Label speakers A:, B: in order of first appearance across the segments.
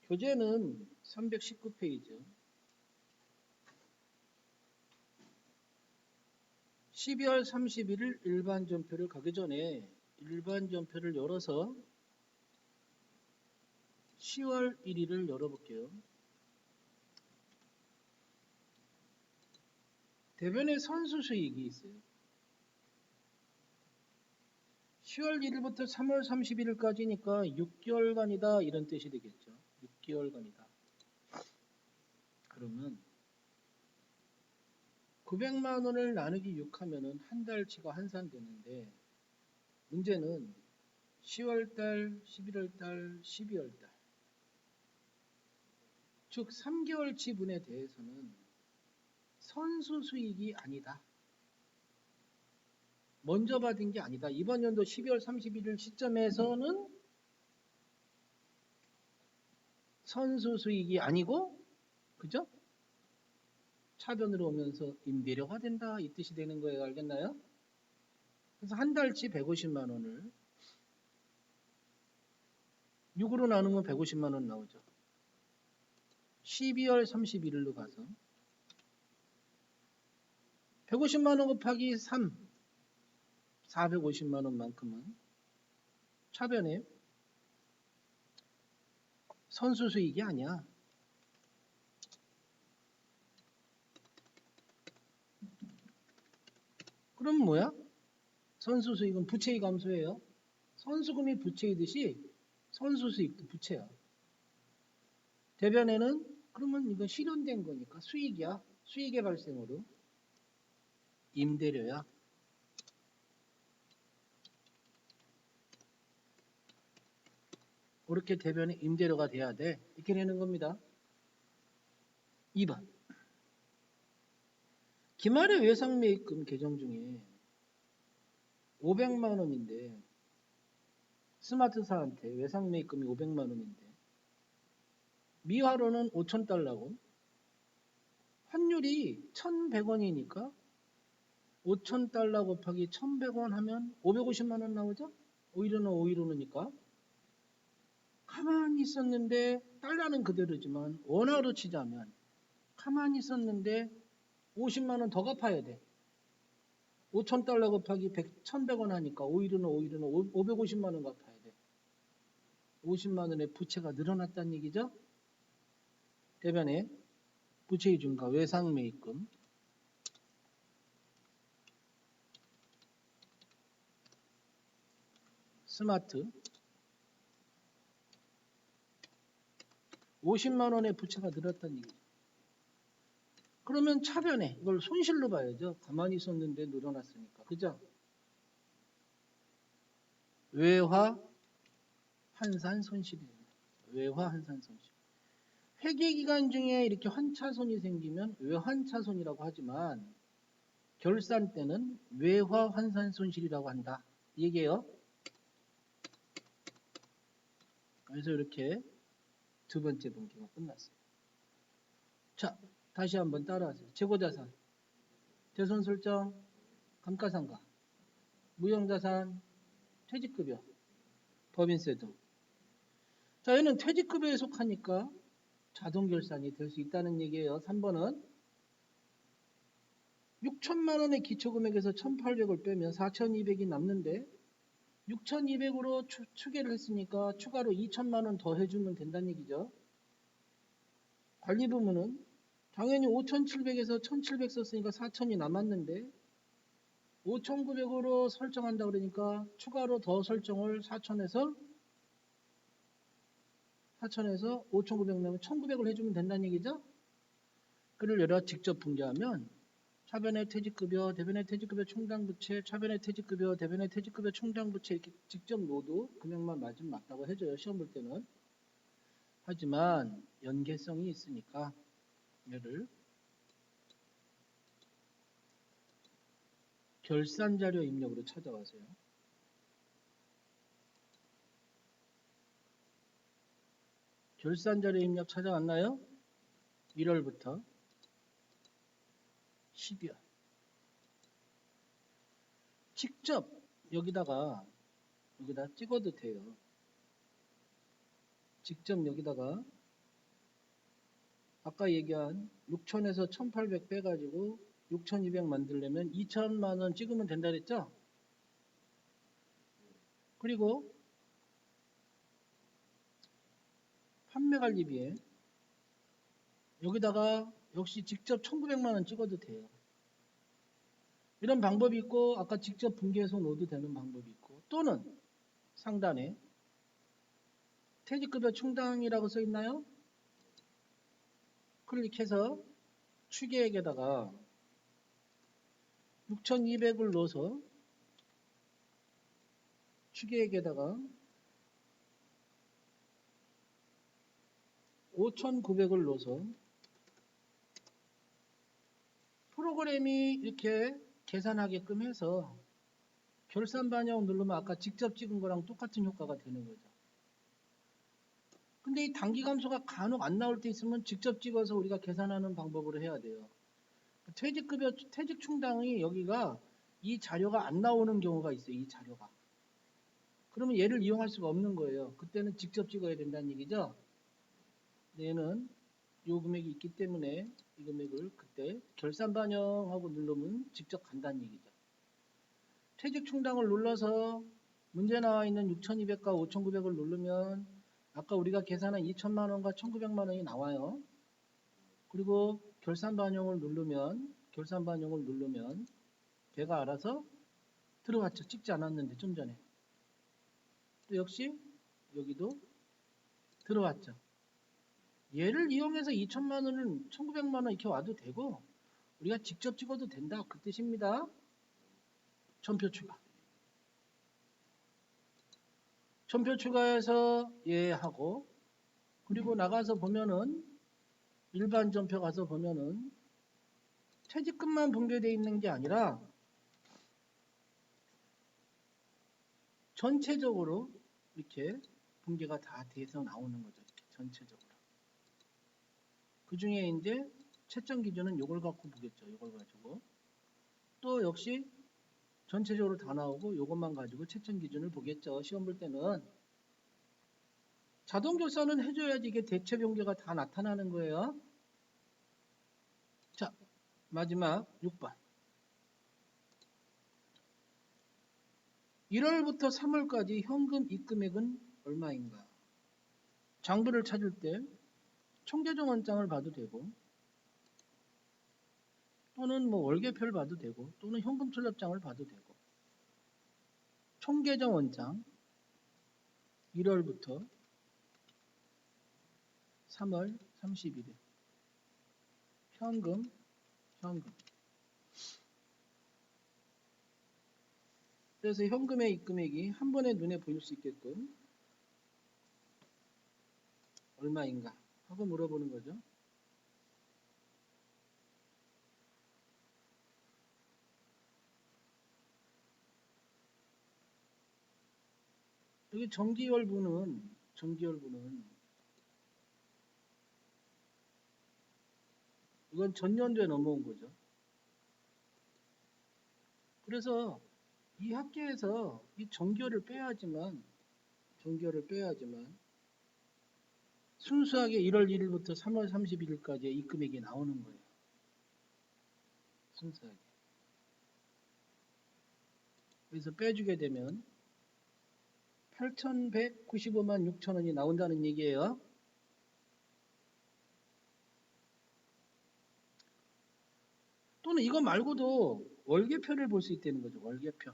A: 교재는 319페이지. 12월 31일 일반 전표를 가기 전에 일반 전표를 열어서 10월 1일을 열어볼게요. 대변에 선수 수익이 있어요. 10월 1일부터 3월 31일까지니까 6개월간이다 이런 뜻이 되겠죠. 6개월간이다. 그러면 900만 원을 나누기 6 하면은 한 달치가 환산되는데 문제는 10월달, 11월달, 12월달 즉 3개월 지분에 대해서는 선수 수익이 아니다. 먼저 받은 게 아니다. 이번 연도 12월 31일 시점에서는 선수 수익이 아니고 그죠? 차변으로 오면서 임대료가 된다 이 뜻이 되는 거예요. 알겠나요? 그래서 한 달치 150만 원을 6으로 나누면 150만 원 나오죠. 12월 31일로 가서 150만 원 곱하기 3 450만 원만큼은 차변에 선수 수익이 아니야. 그럼 뭐야? 선수 수익은 부채의 감소예요. 선수금이 부채이듯이 선수 수익도 부채야. 대변에는 그러면 이건 실현된 거니까 수익이야. 수익의 발생으로 임대료야. 그렇게 대변에 임대료가 돼야 돼. 이렇게 되는 겁니다. 2번. 기말의 외상매입금 계정 중에 500만 원인데 스마트사한테 외상매입금이 500만 원인데 미화로는 5,000달러고 환율이 1,100원이니까 5,000달러 곱하기 1,100원 하면 550만 원 나오죠? 오이로는 오이로니까 가만히 있었는데 달러는 그대로지만 원화로 치자면 가만히 있었는데 50만 원 더 갚아야 돼. 5,000달러 곱하기 1,100원 하니까 오이로는 550만 원 갚아야 돼. 50만 원의 부채가 늘어났다는 얘기죠? 대변에 부채의 증가, 외상매입금 스마트 50만 원의 부채가 늘었다는 얘기죠. 그러면 차변에 이걸 손실로 봐야죠. 가만히 있었는데 늘어났으니까. 그죠? 외화 환산 손실이에요. 외화 환산 손실. 회계기간 중에 이렇게 환차손이 생기면 외환차손이라고 하지만 결산 때는 외화 환산 손실이라고 한다. 이 얘기예요. 그래서 이렇게 두 번째 분기가 끝났어요. 자, 다시 한번 따라하세요. 재고자산, 대손설정, 감가상각, 무형자산, 퇴직급여, 법인세 등. 자, 얘는 퇴직급여에 속하니까 자동결산이 될 수 있다는 얘기예요. 3번은 6천만 원의 기초금액에서 1,800을 빼면 4,200이 남는데 6,200으로 추계를 했으니까 추가로 2천만 원 더 해주면 된다는 얘기죠. 관리부문은 당연히 5,700에서 1,700 썼으니까 4,000이 남았는데 5,900으로 설정한다 그러니까 추가로 더 설정을 4,000에서 5,900 나면 1,900을 해주면 된다는 얘기죠. 그를 열어 직접 분개하면 차변의 퇴직급여, 대변의 퇴직급여 충당부채, 차변의 퇴직급여, 대변의 퇴직급여 충당부채 이렇게 직접 넣어도 금액만 맞으면 맞다고 해줘요. 시험 볼 때는. 하지만 연계성이 있으니까 얘를 결산자료 입력으로 찾아가세요. 결산자료 입력 찾아왔나요? 1월부터 12월. 직접 여기다 찍어도 돼요. 직접 여기다가 아까 얘기한 6천에서 1800 빼가지고 6200 만들려면 2천만원 찍으면 된다 그랬죠? 그리고 판매관리비에 여기다가 역시 직접 1900만원 찍어도 돼요. 이런 방법이 있고 아까 직접 분기해서 넣어도 되는 방법이 있고 또는 상단에 퇴직급여 충당이라고 써 있나요? 클릭해서 추계액에다가 6200을 넣어서 추계액에다가 5900을 넣어서 프로그램이 이렇게 계산하게끔 해서 결산 반영 누르면 아까 직접 찍은 거랑 똑같은 효과가 되는 거죠. 근데 이 단기 감소가 간혹 안 나올 때 있으면 직접 찍어서 우리가 계산하는 방법으로 해야 돼요. 퇴직급여, 퇴직충당이 여기가 이 자료가 안 나오는 경우가 있어요. 이 자료가. 그러면 얘를 이용할 수가 없는 거예요. 그때는 직접 찍어야 된다는 얘기죠. 얘는 요 금액이 있기 때문에 이 금액을 그때 결산 반영하고 누르면 직접 간다는 얘기죠. 퇴직 충당을 눌러서 문제 나와 있는 6,200과 5,900을 누르면 아까 우리가 계산한 2천만 원과 1,900만 원이 나와요. 그리고 결산 반영을 누르면 걔가 알아서 들어왔죠. 찍지 않았는데 좀 전에. 또 역시 여기도 들어왔죠. 얘를 이용해서 2천만 원을 1,900만 원 이렇게 와도 되고 우리가 직접 찍어도 된다. 그 뜻입니다. 전표 추가. 전표 추가해서 예 하고 그리고 나가서 보면은 일반 전표 가서 보면은 퇴직금만 분배되어 있는 게 아니라 전체적으로 이렇게 분배가 다 돼서 나오는 거죠. 이렇게 전체적으로. 그 중에 이제 채점 기준은 이걸 갖고 보겠죠. 이걸 가지고. 또 역시 전체적으로 다 나오고 이것만 가지고 채점 기준을 보겠죠. 시험 볼 때는. 자동 결산은 해줘야지 이게 대체 변경가 다 나타나는 거예요. 자, 마지막 6번. 1월부터 3월까지 현금 입금액은 얼마인가? 장부를 찾을 때 총계정 원장을 봐도 되고 또는 뭐 월계표를 봐도 되고 또는 현금 출납장을 봐도 되고 총계정 원장 1월부터 3월 31일 현금 그래서 현금의 입금액이 한 번에 눈에 보일 수 있게끔 얼마인가 하고 물어보는 거죠. 여기 정기월부는 이건 전년도에 넘어온 거죠. 그래서 이 학계에서 이 정기월을 빼야지만 순수하게 1월 1일부터 3월 31일까지의 입금액이 나오는 거예요. 순수하게. 그래서 빼주게 되면 8,195만 6천 원이 나온다는 얘기예요. 또는 이거 말고도 월계표를 볼 수 있다는 거죠. 월계표.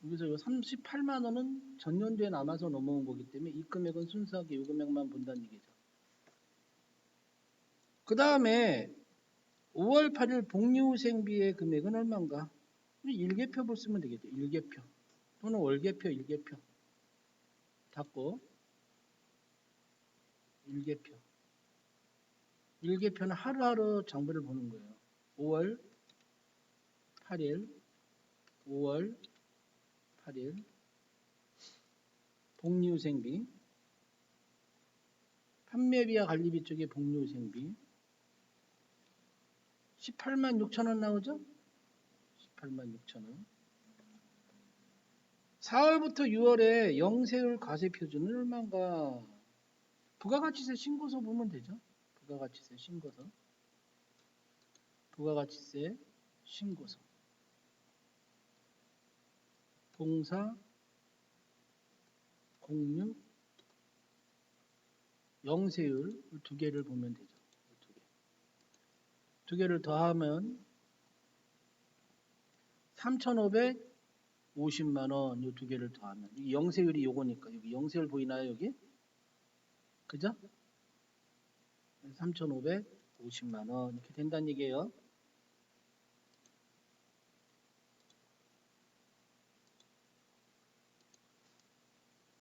A: 여기서 이 38만 원은 전년도에 남아서 넘어온 거기 때문에 이 금액은 순수하게 이 금액만 본다는 얘기죠. 그 다음에 5월 8일 복리후생비의 금액은 얼마인가? 일계표 볼 쓰면 되겠죠. 일계표 또는 월계표, 일계표 닫고 일계표는 하루하루 장부를 보는 거예요. 5월 8일 복리후생비 판매비와 관리비 쪽에 복리후생비 18만 6천 원 나오죠? 18만 6천 원. 4월부터 6월에 영세율 과세 표준은 얼마인가? 부가가치세 신고서 보면 되죠. 부가가치세 신고서. 부가가치세 신고서. 공사 공유 영세율 두 개를 보면 되죠. 두 개를 더하면 3,550만 원. 이 두 개를 더하면 이 영세율이 요거니까 여기 영세율 보이나요? 여기? 그죠? 3,550만 원 이렇게 된다는 얘기예요.